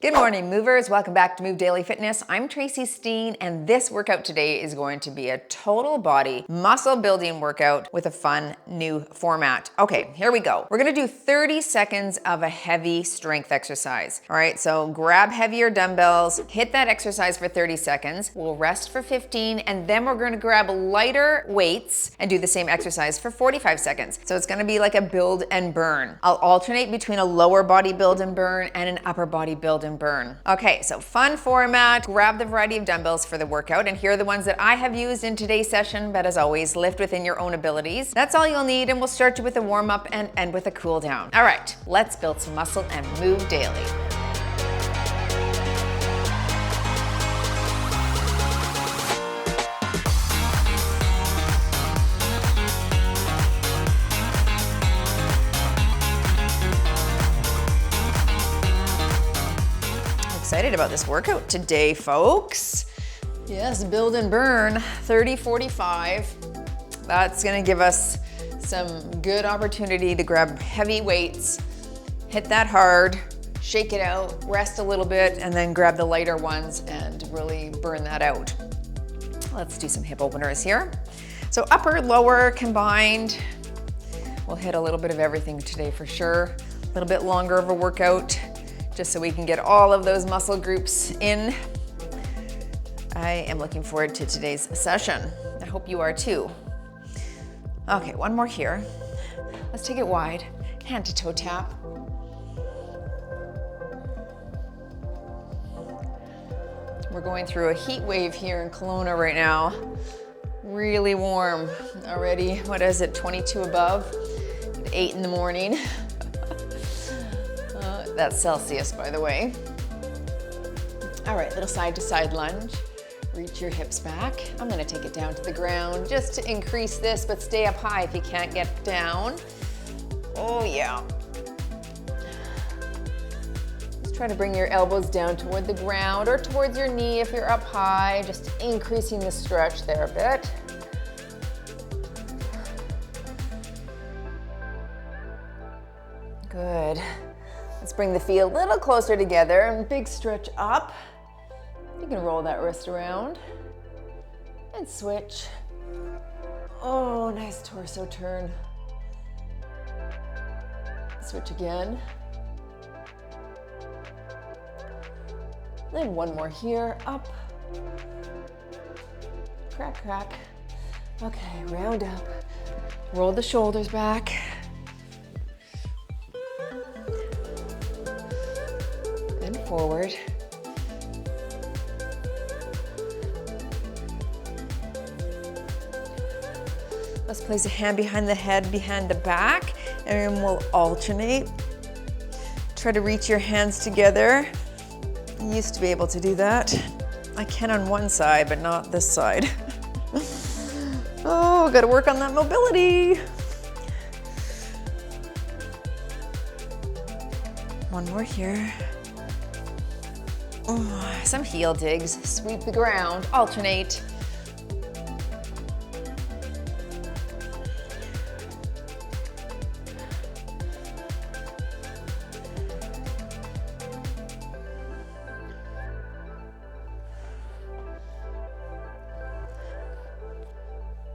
Good morning, movers. Welcome back to Move Daily Fitness. I'm Tracy Steen, and this workout today is going to be a total body muscle building workout with a fun new format. Okay, here we go. We're gonna do 30 seconds of a heavy strength exercise. All right, so grab heavier dumbbells, hit that exercise for 30 seconds. We'll rest for 15, and then we're gonna grab lighter weights and do the same exercise for 45 seconds. So it's gonna be like a build and burn. I'll alternate between a lower body build and burn and an upper body build and burn. Okay, so fun format. Grab the variety of dumbbells for the workout, and here are the ones that I have used in today's session, but as always, lift within your own abilities. That's all you'll need, and we'll start you with a warm-up and end with a cool down. All right, let's build some muscle and move daily. Excited about this workout today, folks. Yes, build and burn, 30, 45. That's gonna give us some good opportunity to grab heavy weights, hit that hard, shake it out, rest a little bit, and then grab the lighter ones and really burn that out. Let's do some hip openers here. So upper, lower, combined. We'll hit a little bit of everything today for sure. A little bit longer of a workout, just so we can get all of those muscle groups in. I am looking forward to today's session. I hope you are too. Okay, one more here. Let's take it wide, hand to toe tap. We're going through a heat wave here in Kelowna right now. Really warm already. What is it, 22 above? At 8 in the morning. That's Celsius, by the way. All right, little side to side lunge. Reach your hips back. I'm gonna take it down to the ground just to increase this, but stay up high if you can't get down. Oh yeah. Just try to bring your elbows down toward the ground or towards your knee if you're up high, just increasing the stretch there a bit. Good. Let's bring the feet a little closer together and big stretch up. You can roll that wrist around and switch. Oh, nice torso turn. Switch again. Then one more here, up. Crack, crack. Okay, round up. Roll the shoulders back. Forward. Let's place a hand behind the head, behind the back, and we'll alternate. Try to reach your hands together. I used to be able to do that. I can on one side, but not this side. Oh, gotta work on that mobility. One more here. Oh, some heel digs, sweep the ground, alternate.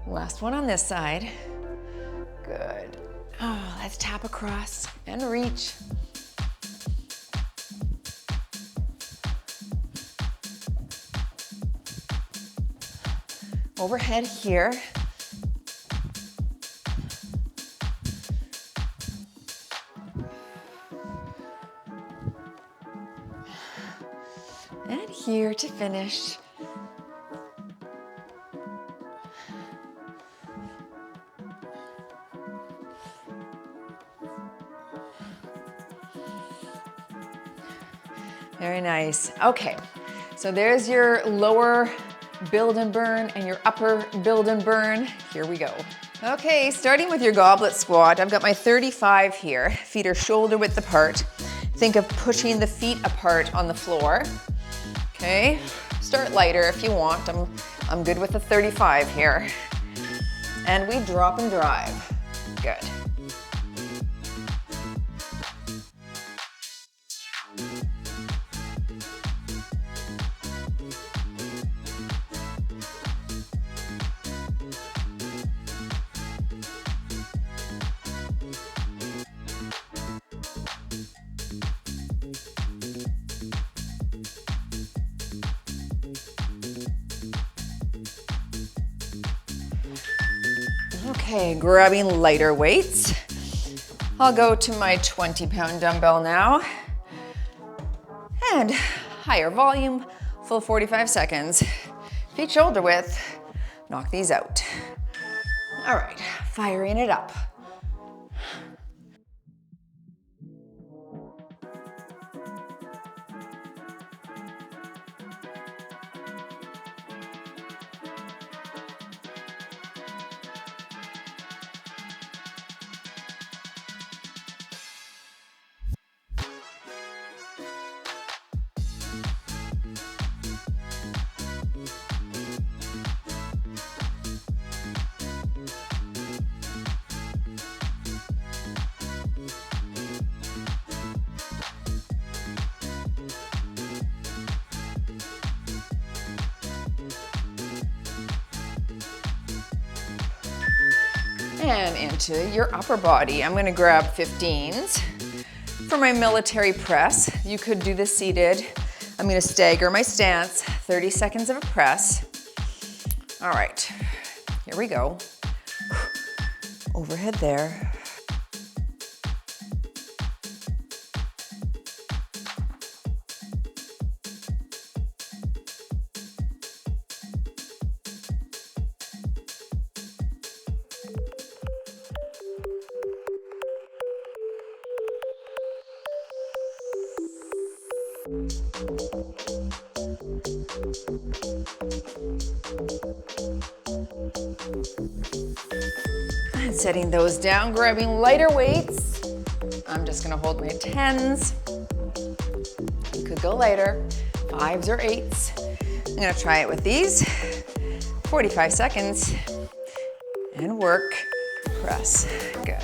Last one on this side. Good. Oh, let's tap across and reach. Overhead here. And here to finish. Very nice. Okay, so there's your lower build and burn and your upper build and burn. Here we go. Okay, starting with your goblet squat, I've got my 35 here. Feet are shoulder width apart. Think of pushing the feet apart on the floor. Okay, start lighter if you want. I'm good with the 35 here. And we drop and drive. Good. Okay, grabbing lighter weights. I'll go to my 20-pound dumbbell now. And higher volume, full 45 seconds. Feet shoulder width, knock these out. All right, firing it up. And into your upper body. I'm gonna grab 15s. For my military press, you could do this seated. I'm gonna stagger my stance, 30 seconds of a press. All right, here we go. Overhead there. And setting those down, grabbing lighter weights. I'm just gonna hold my 10s. You could go lighter, 5s or 8s. I'm gonna try it with these. 45 seconds. And work, press, good.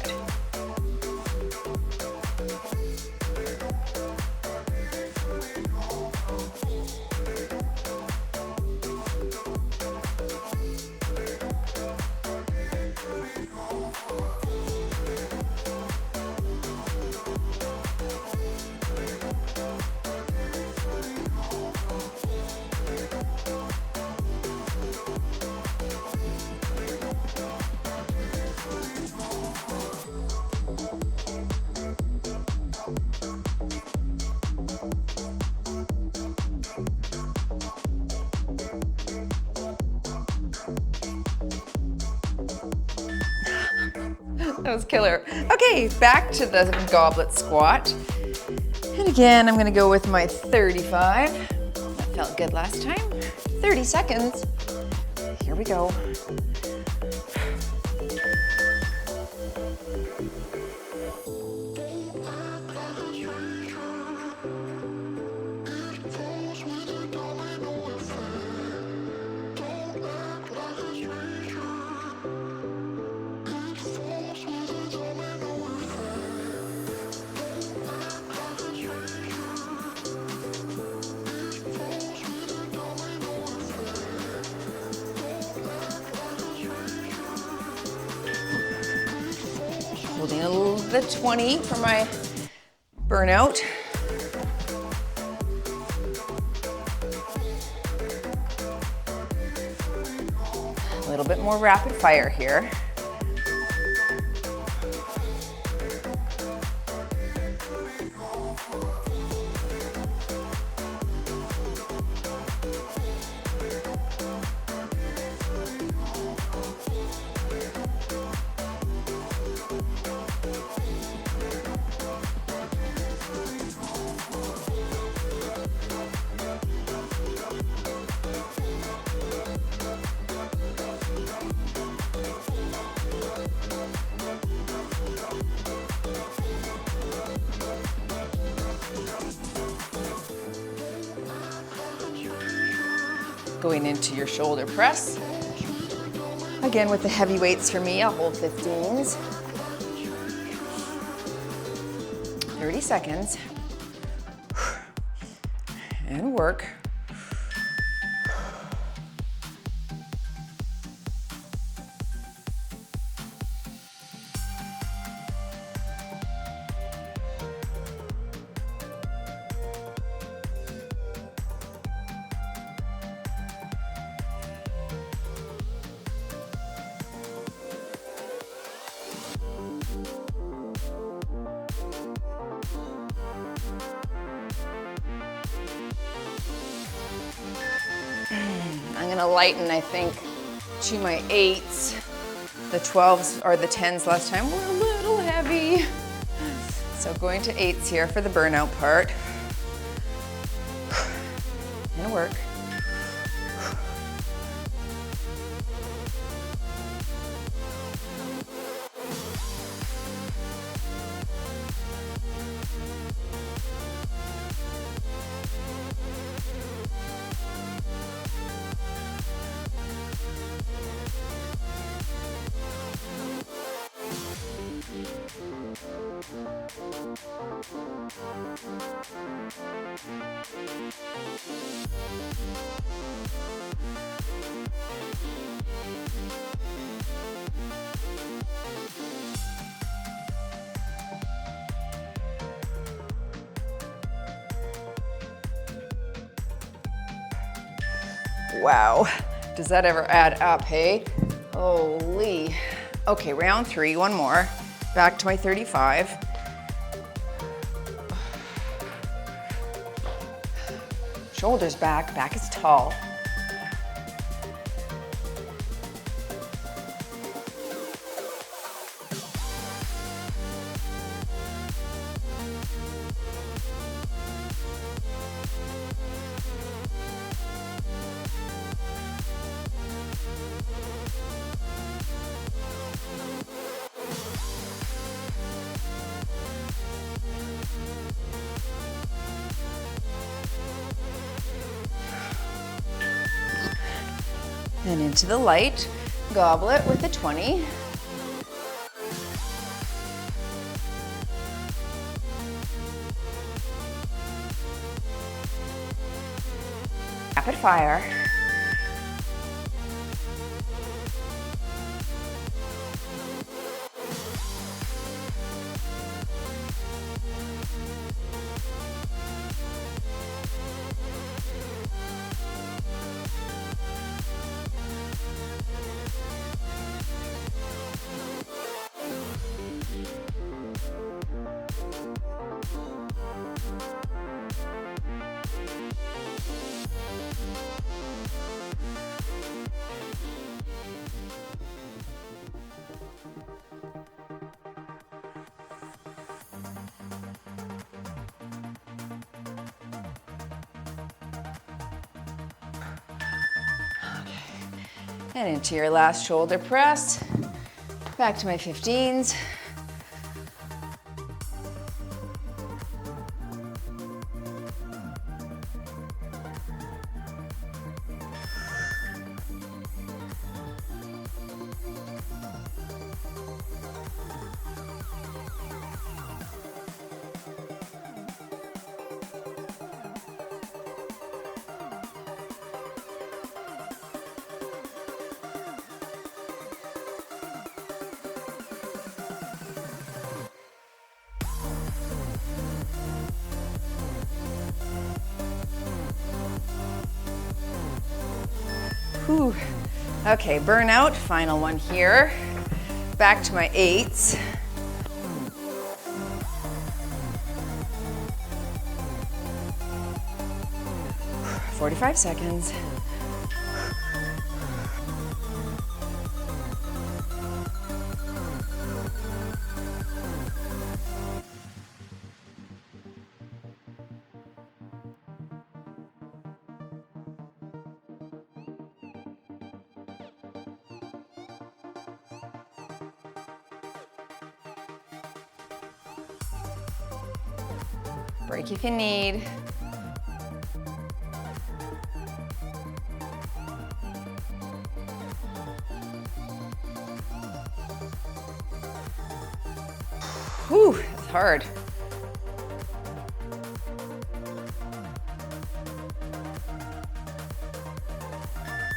That was killer. Okay, back to the goblet squat. And again, I'm gonna go with my 35. That felt good last time. 30 seconds. Here we go. Holding the 20 for my burnout. A little bit more rapid fire here. Going into your shoulder press. Again, with the heavy weights for me, I'll hold 15s. 30 seconds. And work. I'm gonna lighten, I think, to my 8s. The 12s or the 10s last time were a little heavy. So going to 8s here for the burnout part. Gonna work. Wow, does that ever add up, hey? Holy. Okay, round 3, one more. Back to my 35. Shoulders back, back is tall. And into the light, goblet with a 20. Rapid fire. And into your last shoulder press. Back to my 15s. Whew. Okay, burnout, final one here. Back to my 8s. "45 seconds. Break if you need. Whew, it's hard.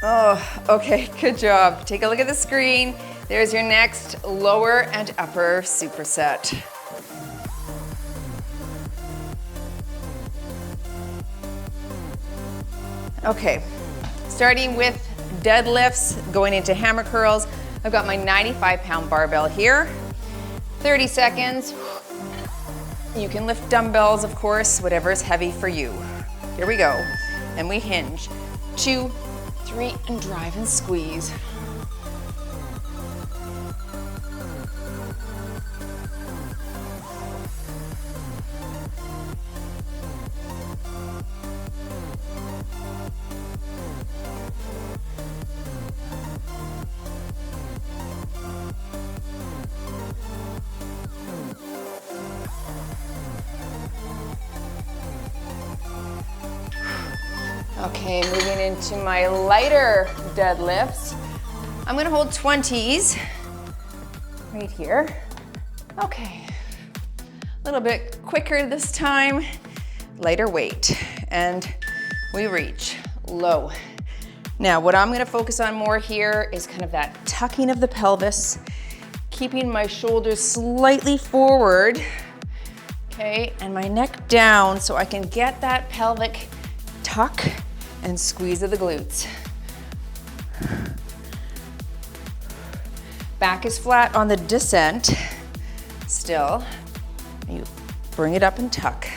Oh, okay, good job. Take a look at the screen. There's your next lower and upper superset. Okay, starting with deadlifts, going into hammer curls. I've got my 95-pound barbell here. 30 seconds. You can lift dumbbells, of course, whatever is heavy for you. Here we go. And we hinge. 2, 3, and drive and squeeze. Okay, moving into my lighter deadlifts. I'm gonna hold 20s right here. Okay, a little bit quicker this time, lighter weight, and we reach low. Now, what I'm gonna focus on more here is kind of that tucking of the pelvis, keeping my shoulders slightly forward, okay, and my neck down so I can get that pelvic tuck and squeeze of the glutes. Back is flat on the descent still. You bring it up and tuck.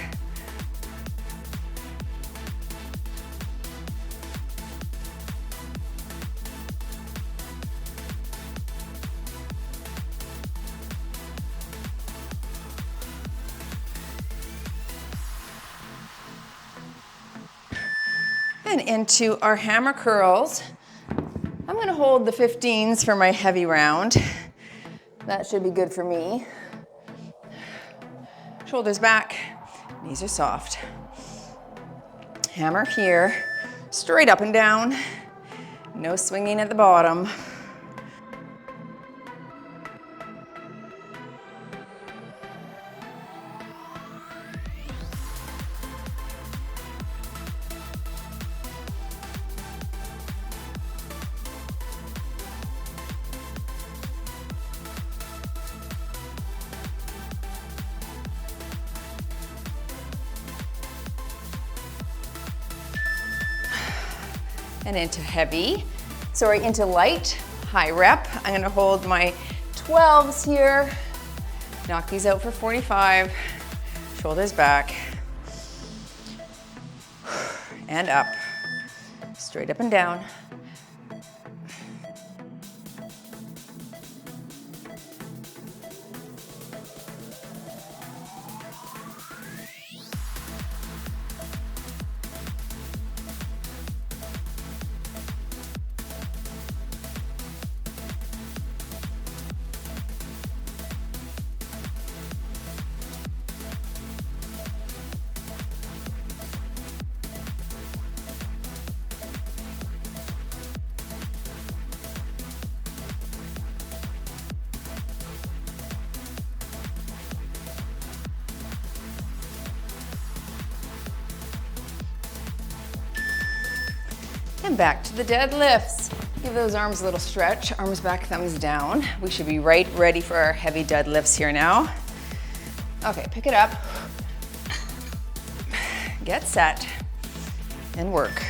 And into our hammer curls. I'm gonna hold the 15s for my heavy round. That should be good for me. Shoulders back, knees are soft. Hammer here, straight up and down. No swinging at the bottom. And into heavy, into light, high rep. I'm gonna hold my 12s here. Knock these out for 45. Shoulders back. And up. Straight up and down. And back to the deadlifts. Give those arms a little stretch. Arms back, thumbs down. We should be right ready for our heavy deadlifts here now. Okay, pick it up. Get set and work.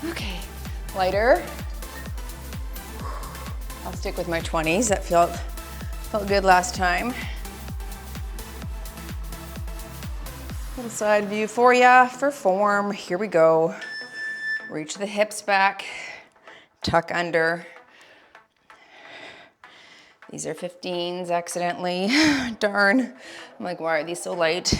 Okay, lighter. I'll stick with my 20s. That felt good last time. Little side view for ya for form. Here we go. Reach the hips back, tuck under. These are 15s accidentally. Darn. I'm like, why are these so light?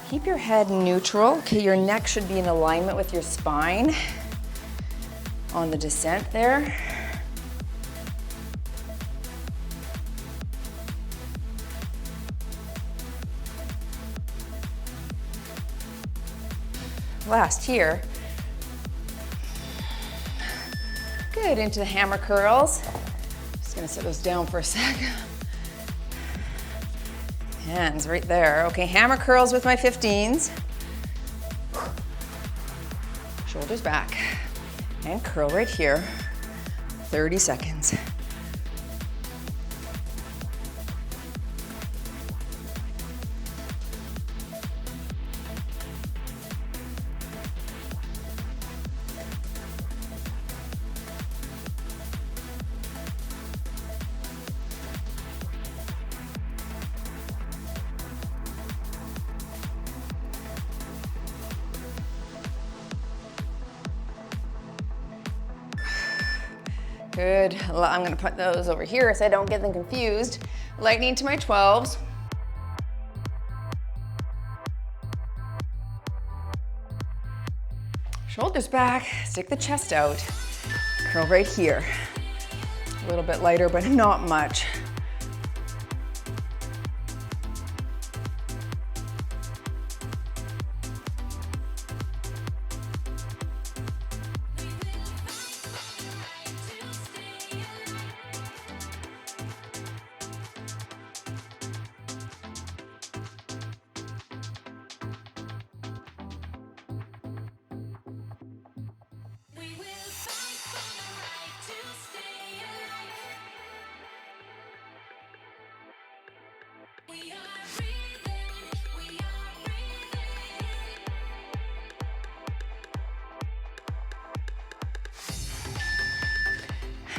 Keep your head neutral. Okay, your neck should be in alignment with your spine on the descent there. Last here. Good, into the hammer curls. Just gonna set those down for a second. Hands right there. Okay, hammer curls with my 15s. Shoulders back. And curl right here. 30 seconds. Good. I'm gonna put those over here so I don't get them confused. Lightning to my 12s. Shoulders back, stick the chest out. Curl right here. A little bit lighter, but not much.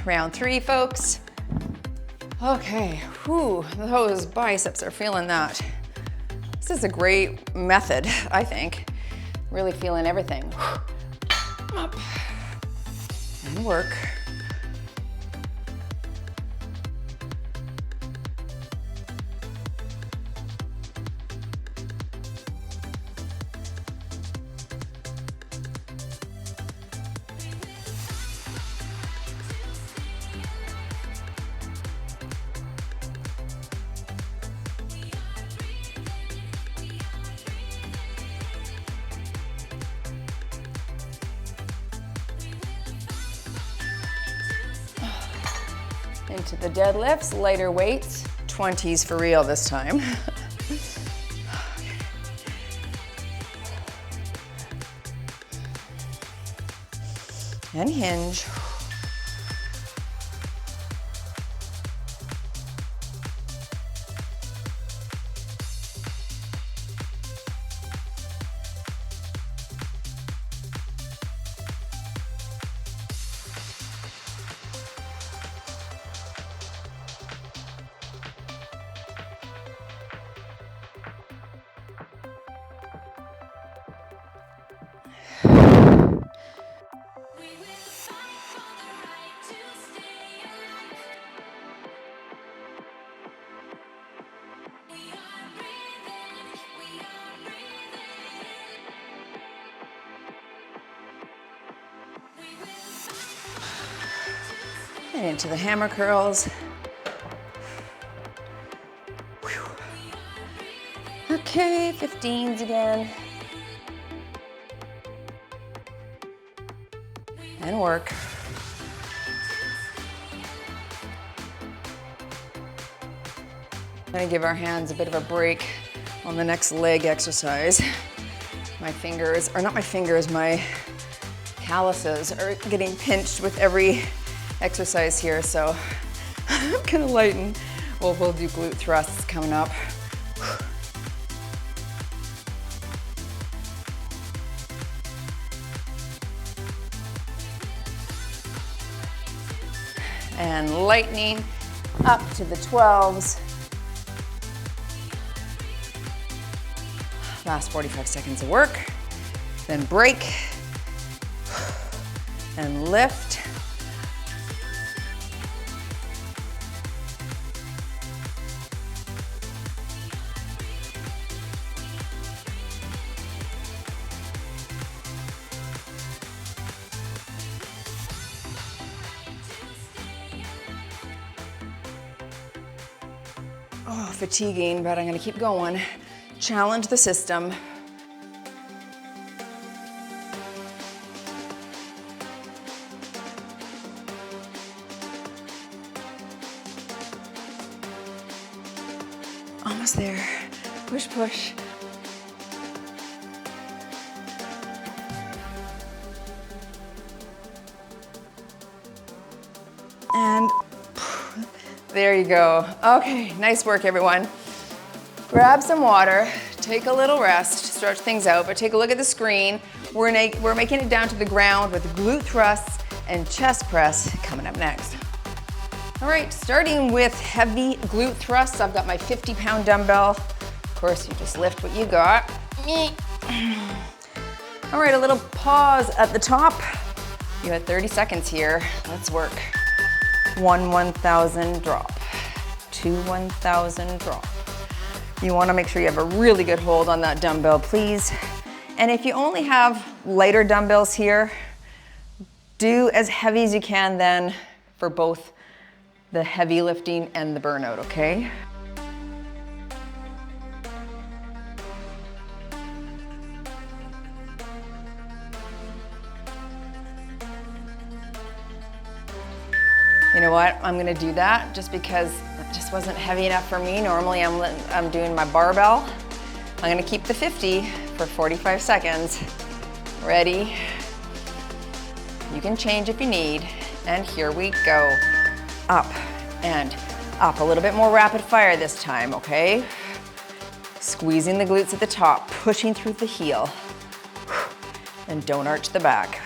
Round 3, folks. Okay, whew, those biceps are feeling that. This is a great method, I think. Really feeling everything. Up and work. Into the deadlifts, lighter weights, 20s for real this time. And hinge. And into the hammer curls. Whew. Okay, 15s again. And work. I'm gonna give our hands a bit of a break on the next leg exercise. My fingers, or not my fingers, my calluses are getting pinched with every exercise here, so I'm gonna lighten. We'll do glute thrusts coming up. And lightening up to the 12s. Last 45 seconds of work. Then break and lift. Oh, fatiguing, but I'm gonna keep going. Challenge the system. Almost there. Push, push. And there you go. Okay, nice work, everyone. Grab some water, take a little rest, stretch things out, but take a look at the screen. We're making it down to the ground with glute thrusts and chest press coming up next. All right, starting with heavy glute thrusts. I've got my 50-pound dumbbell. Of course, you just lift what you got. All right, a little pause at the top. You got 30 seconds here. Let's work. 1,000 drop. 1,000 drop. You want to make sure you have a really good hold on that dumbbell, please. And if you only have lighter dumbbells here, do as heavy as you can then for both the heavy lifting and the burnout, okay? You know what? I'm gonna do that just because it just wasn't heavy enough for me. Normally I'm doing my barbell. I'm gonna keep the 50 for 45 seconds. Ready? You can change if you need. And here we go. Up and up. A little bit more rapid fire this time, okay? Squeezing the glutes at the top, pushing through the heel. And don't arch the back.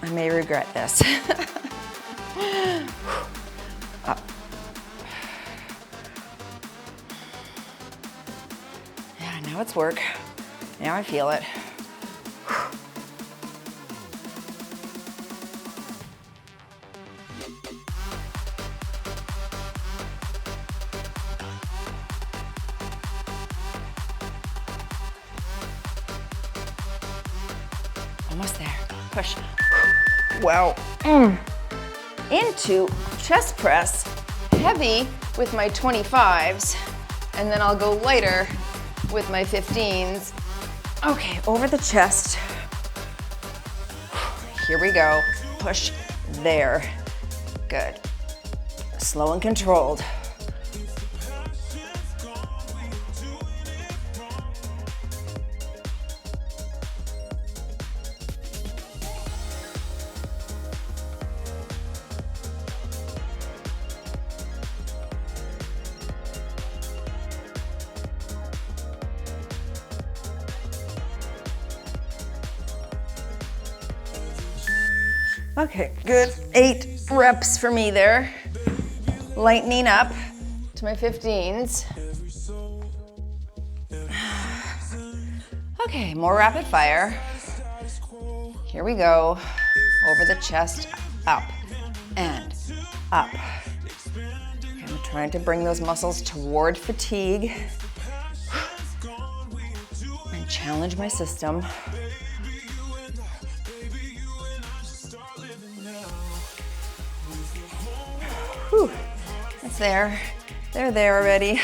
I may regret this. Up. Yeah, now it's work. Now I feel it. Almost there. Push. Wow. Into chest press, heavy with my 25s, and then I'll go lighter with my 15s. Okay, over the chest. Here we go. Push there. Good. Slow and controlled. Okay, good. 8 reps for me there. Lightening up to my 15s. Okay, more rapid fire. Here we go. Over the chest, up and up. I'm trying to bring those muscles toward fatigue and challenge my system. Whew, it's there. They're there already.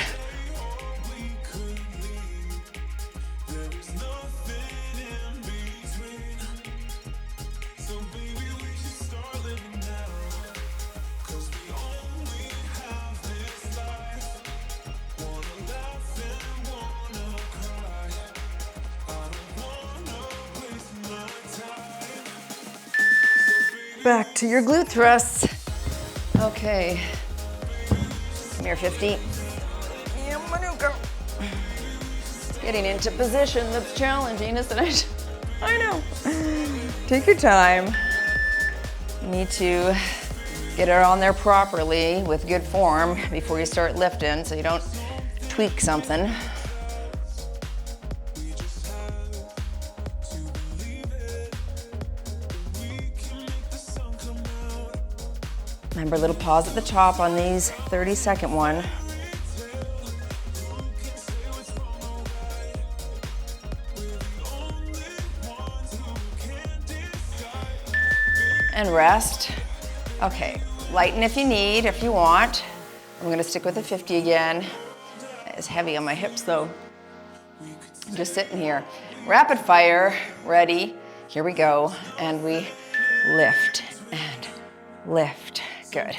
Back to your glute thrusts. Okay. Come here, 50. Yeah, Manuka. It's getting into position that's challenging, isn't it? I know. Take your time. You need to get it on there properly with good form before you start lifting so you don't tweak something. Remember, a little pause at the top on these 30-second one. And rest. Okay, lighten if you need, if you want. I'm gonna stick with the 50 again. It's heavy on my hips though. I'm just sitting here. Rapid fire, ready. Here we go. And we lift and lift. Good.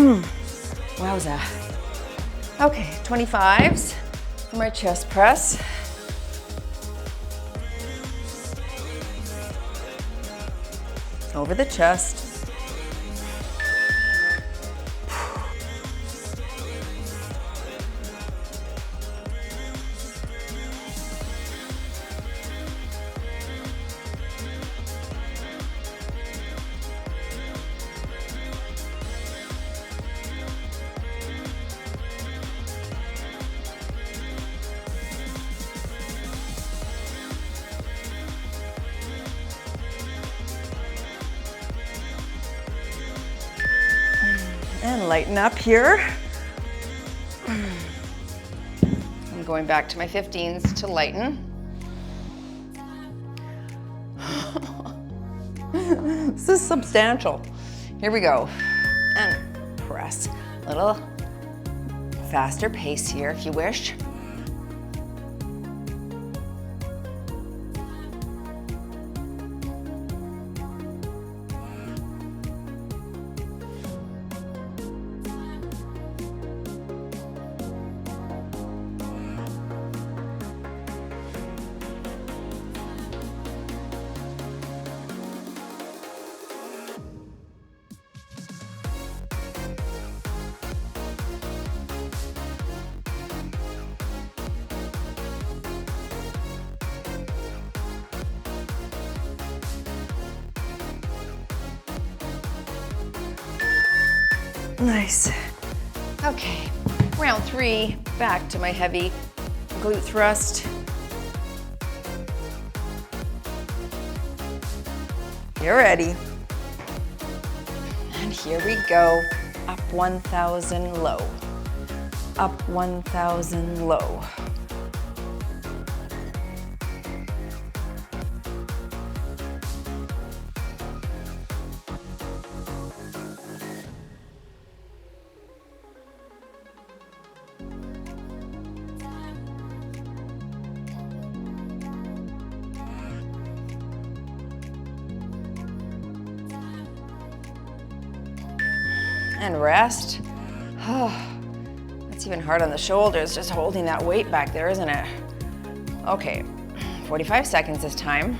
Wowza. Okay, 25s for my chest press. Over the chest. And lighten up here. I'm going back to my 15s to lighten. This is substantial. Here we go. And press. A little faster pace here if you wish. Nice. Okay, round 3, back to my heavy glute thrust. You're ready. And here we go. Up 1,000 low. Up 1,000 low. And rest. Oh, that's even hard on the shoulders, just holding that weight back there, isn't it? Okay, 45 seconds this time.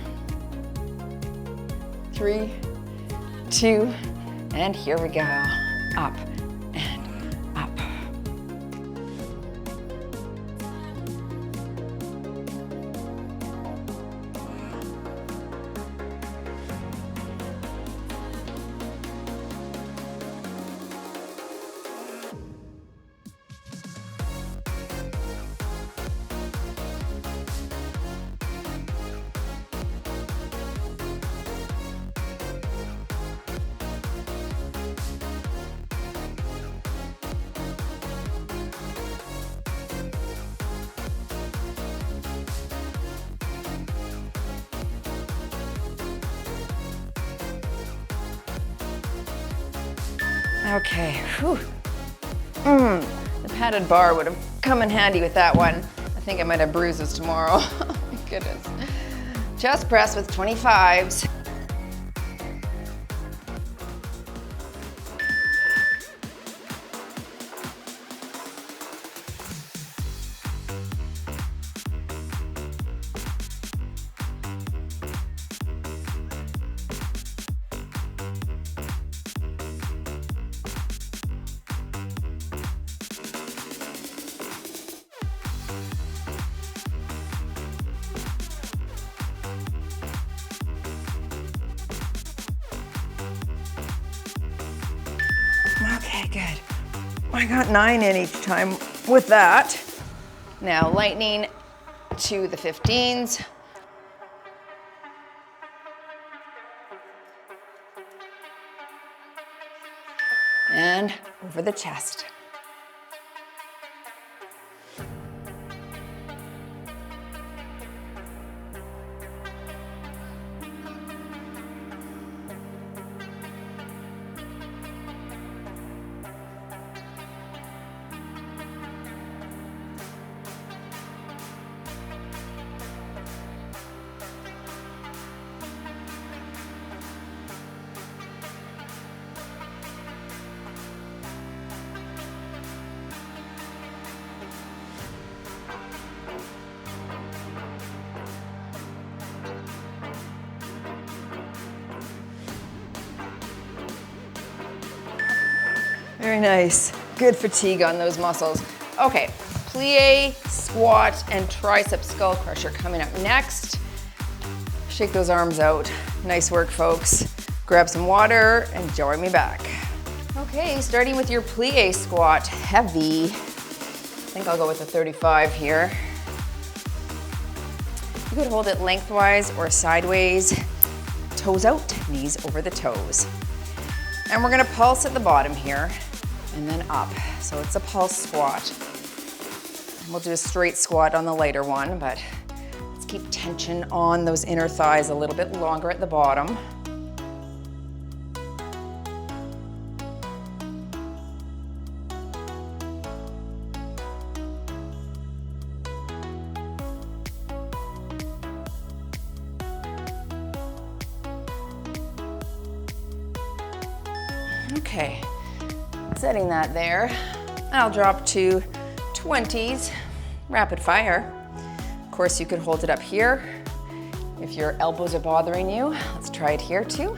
3, 2, and here we go. Up and up. Okay, whew. The padded bar would have come in handy with that one. I think I might have bruises tomorrow. Oh my goodness. Chest press with 25s. Okay, good. I got 9 in each time with that. Now lightening to the 15s. And over the chest. Very nice. Good fatigue on those muscles. Okay, plie, squat, and tricep skull crusher coming up next. Shake those arms out. Nice work, folks. Grab some water and join me back. Okay, starting with your plie squat, heavy. I think I'll go with a 35 here. You could hold it lengthwise or sideways. Toes out, knees over the toes. And we're gonna pulse at the bottom here and then up. So it's a pulse squat. We'll do a straight squat on the lighter one, but let's keep tension on those inner thighs a little bit longer at the bottom. Okay, setting that there. I'll drop to 20s, rapid fire. Of course, you could hold it up here. If your elbows are bothering you, let's try it here too.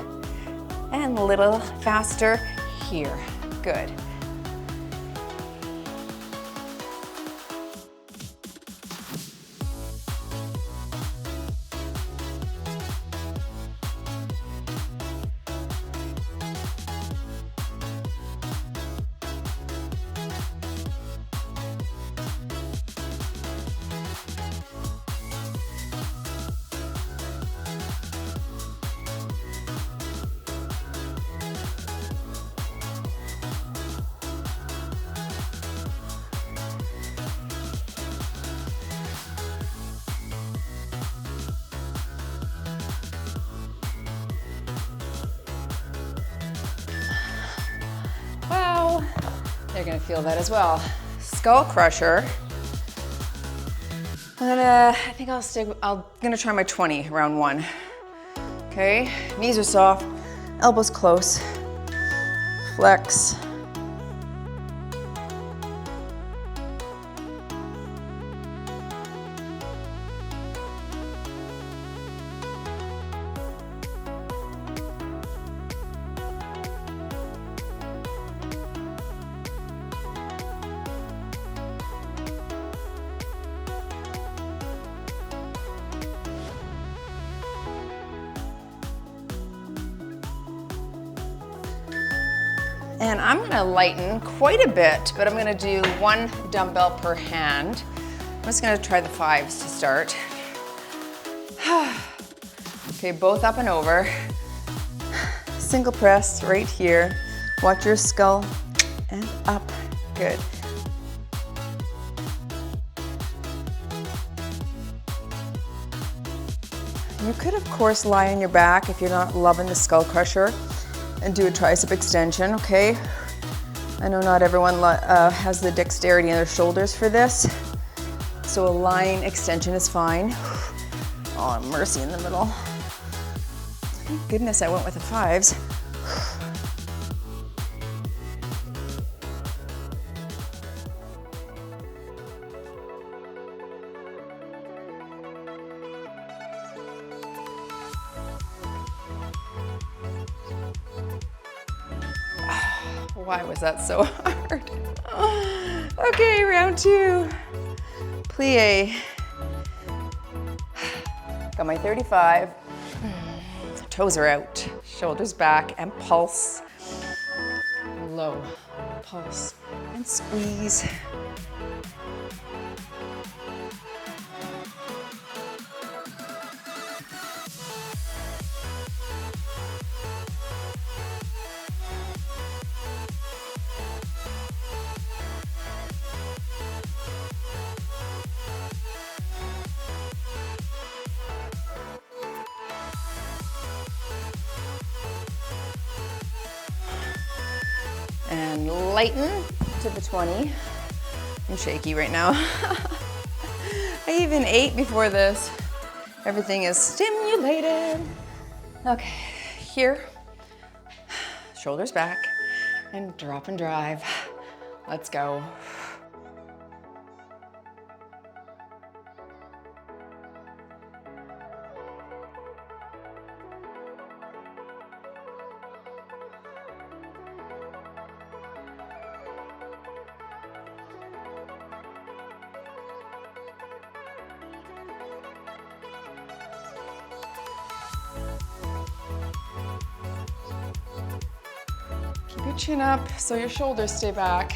And a little faster here. Good. They're gonna feel that as well. Skull crusher. I'm gonna try my 20, round one. Okay, knees are soft, elbows close, flex. And I'm gonna lighten quite a bit, but I'm gonna do 1 dumbbell per hand. I'm just gonna try the 5s to start. Okay, both up and over. Single press right here. Watch your skull and up. Good. You could, of course, lie on your back if you're not loving the skull crusher and do a tricep extension, okay? I know not everyone has the dexterity in their shoulders for this, so a lying extension is fine. Oh, mercy in the middle. Thank goodness I went with the 5s. Why was that so hard? Okay, round 2. Plie. Got my 35. Toes are out, shoulders back, and pulse. Low, pulse, and squeeze. And lighten to the 20. I'm shaky right now. I even ate before this. Everything is stimulated. Okay, here, shoulders back, and drop and drive. Let's go. Keep your chin up so your shoulders stay back.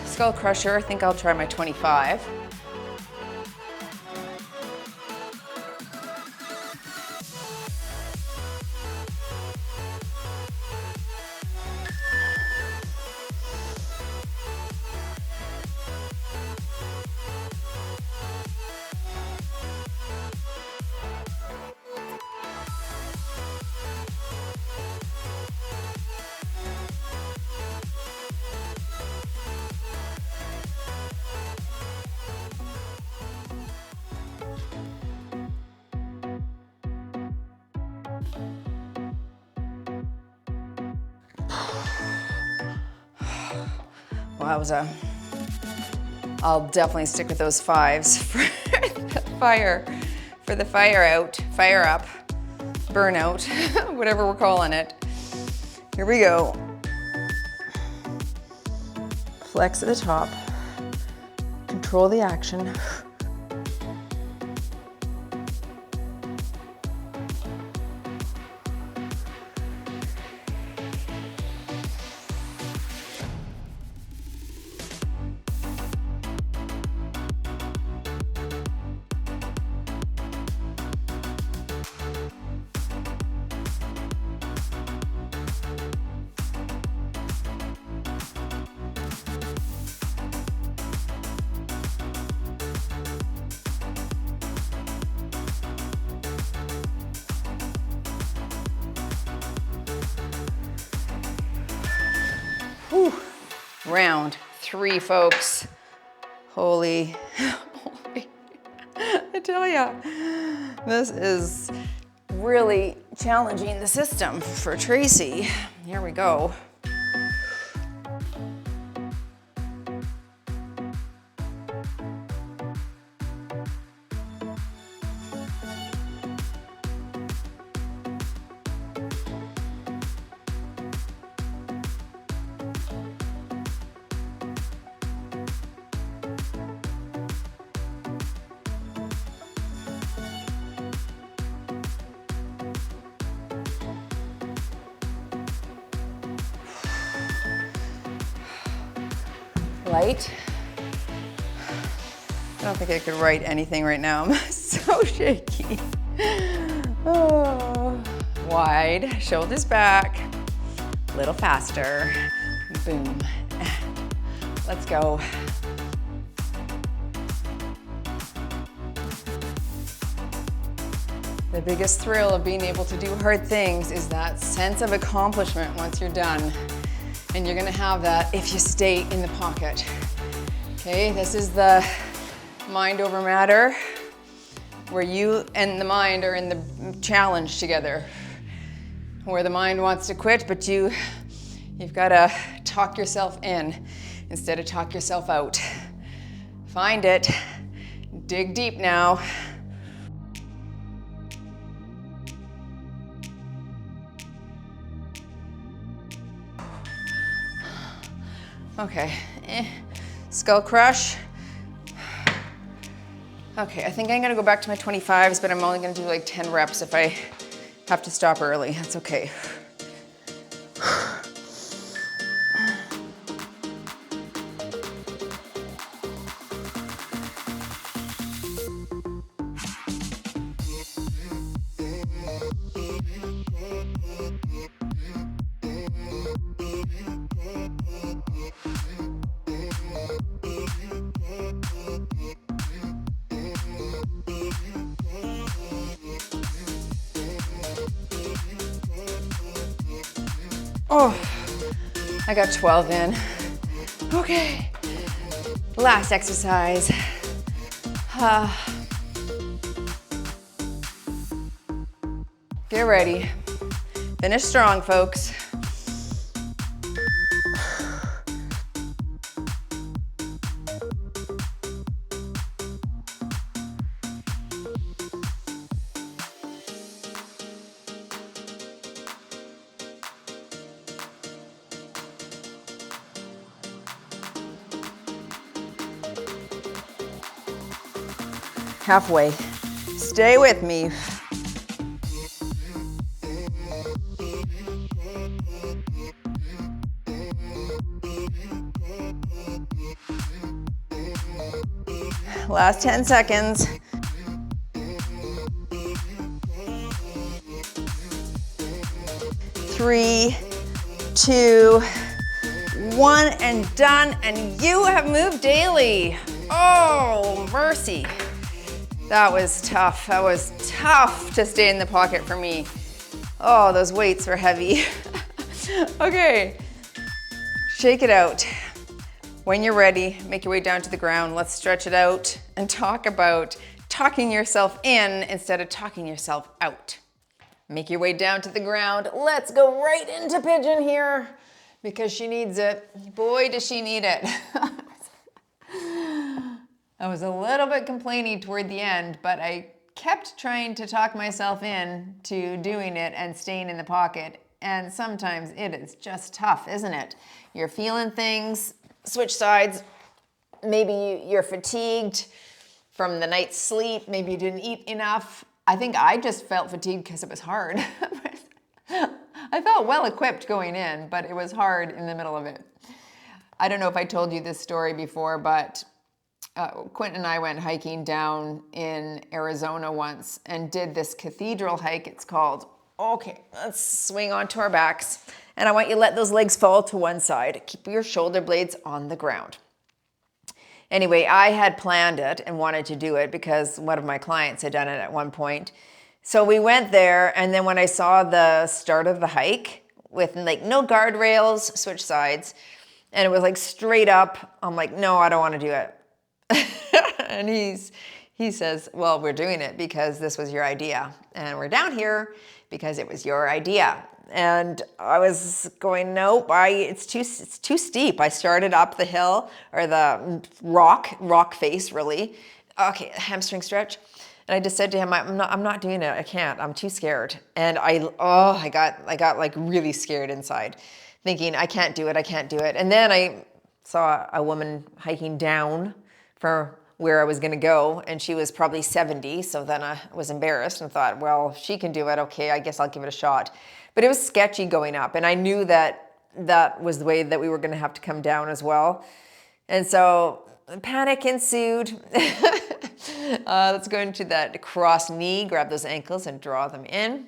Skull crusher, I think I'll try my 25. Wowza. I'll definitely stick with those 5s for the fire out, fire up, burnout, whatever we're calling it. Here we go. Flex at the top, control the action. Whew. Round 3, folks. Holy, I tell ya, this is really challenging the system for Tracy. Here we go. Light. I don't think I could write anything right now. I'm so shaky. Oh. Wide, shoulders back, a little faster. Boom. Let's go. The biggest thrill of being able to do hard things is that sense of accomplishment once you're done. And you're gonna have that if you stay in the pocket. Okay, this is the mind over matter, where you and the mind are in the challenge together, where the mind wants to quit, but you've gotta talk yourself in instead of talk yourself out. Find it, dig deep now. Okay, skull crush. Okay, I think I'm gonna go back to my 25s, but I'm only gonna do like 10 reps if I have to stop early. That's okay. Oh, I got 12 in. Okay, last exercise. Get ready. Finish strong, folks. halfway. Stay with me. Last 10 seconds. 3, 2, 1, and done. And you have moved daily. Oh, mercy. That was tough. That was tough to stay in the pocket for me. Oh, those weights were heavy. Okay, shake it out. When you're ready, make your way down to the ground. Let's stretch it out and talk about talking yourself in instead of talking yourself out. Make your way down to the ground. Let's go right into pigeon here because she needs it. Boy, does she need it. I was a little bit complaining toward the end, but I kept trying to talk myself in to doing it and staying in the pocket. And sometimes it is just tough, isn't it? You're feeling things, switch sides. Maybe you're fatigued from the night's sleep. Maybe you didn't eat enough. I think I just felt fatigued because it was hard. I felt well equipped going in, but it was hard in the middle of it. I don't know if I told you this story before, but Quentin and I went hiking down in Arizona once and did this cathedral hike. It's called, okay, let's swing onto our backs. And I want you to let those legs fall to one side. Keep your shoulder blades on the ground. Anyway, I had planned it and wanted to do it because one of my clients had done it at one point. So we went there, and then when I saw the start of the hike with like no guardrails, switch sides, and it was like straight up, I'm like, no, I don't want to do it. And he says, well, we're doing it because this was your idea. And we're down here because it was your idea. And I was going, nope, it's too steep. I started up the hill, or the rock face really. Okay, hamstring stretch. And I just said to him, I'm not doing it. I can't, I'm too scared. And I got like really scared inside, thinking I can't do it. And then I saw a woman hiking down for where I was gonna go, and she was probably 70. So then I was embarrassed and thought, well, if she can do it, okay, I guess I'll give it a shot. But it was sketchy going up, and I knew that that was the way that we were gonna have to come down as well. And so panic ensued. Let's go into that cross knee, grab those ankles and draw them in.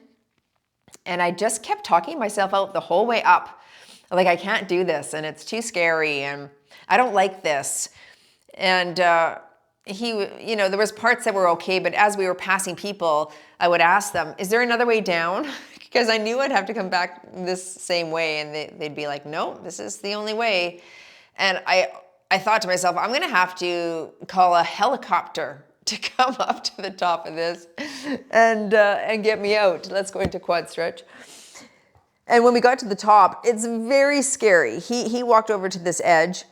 And I just kept talking myself out the whole way up. Like, I can't do this, and it's too scary, and I don't like this. And there was parts that were okay, but as we were passing people, I would ask them, is there another way down? Because I knew I'd have to come back this same way, and they'd be like, no, this is the only way. And I thought to myself, I'm gonna have to call a helicopter to come up to the top of this and get me out. Let's go into quad stretch. And when we got to the top, it's very scary. He walked over to this edge.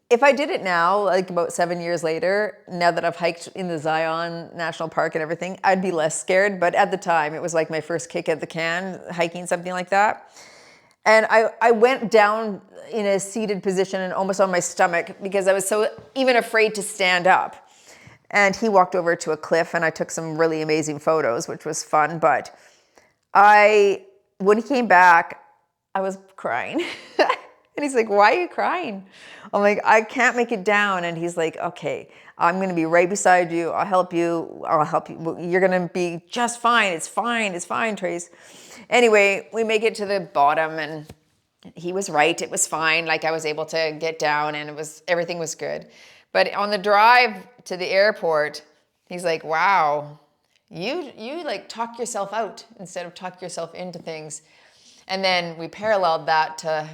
If I did it now, like about 7 years later, now that I've hiked in the Zion National Park and everything, I'd be less scared. But at the time, it was like my first kick at the can, hiking something like that. And I went down in a seated position and almost on my stomach because I was so even afraid to stand up. And he walked over to a cliff, and I took some really amazing photos, which was fun. But when he came back, I was crying. And he's like, why are you crying? I'm like, I can't make it down. And he's like, okay, I'm gonna be right beside you. I'll help you. You're gonna be just fine. It's fine, Trace. Anyway, we make it to the bottom, and he was right. It was fine. Like, I was able to get down, and everything was good. But on the drive to the airport, he's like, wow, you like talk yourself out instead of talk yourself into things. And then we paralleled that to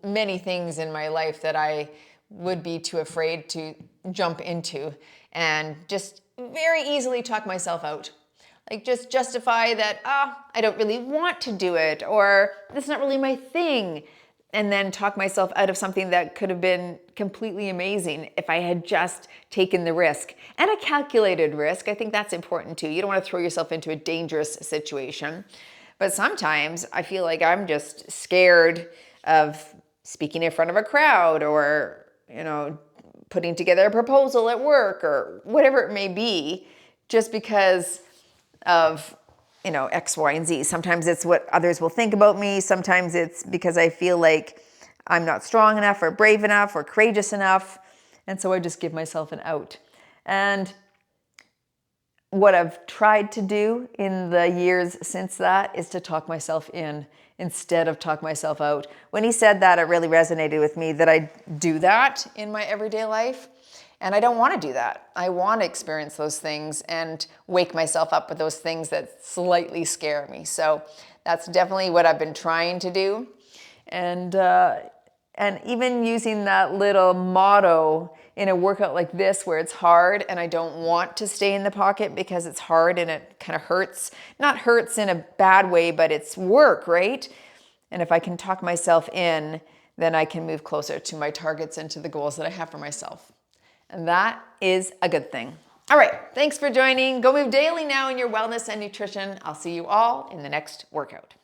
many things in my life that I would be too afraid to jump into, and just very easily talk myself out. Like, just justify that, I don't really want to do it, or that's not really my thing. And then talk myself out of something that could have been completely amazing if I had just taken the risk. And a calculated risk. I think that's important too. You don't want to throw yourself into a dangerous situation. But sometimes I feel like I'm just scared of speaking in front of a crowd, or, putting together a proposal at work or whatever it may be, just because of, you know, X, Y, and Z. Sometimes it's what others will think about me. Sometimes it's because I feel like I'm not strong enough or brave enough or courageous enough. And so I just give myself an out. And what I've tried to do in the years since that is to talk myself in instead of talk myself out. When he said that, it really resonated with me that I do that in my everyday life. And I don't want to do that. I want to experience those things and wake myself up with those things that slightly scare me. So that's definitely what I've been trying to do. And even using that little motto in a workout like this where it's hard and I don't want to stay in the pocket because it's hard and it kind of hurts. Not hurts in a bad way, but it's work, right? And if I can talk myself in, then I can move closer to my targets and to the goals that I have for myself. And that is a good thing. All right, thanks for joining. Go move daily now in your wellness and nutrition. I'll see you all in the next workout.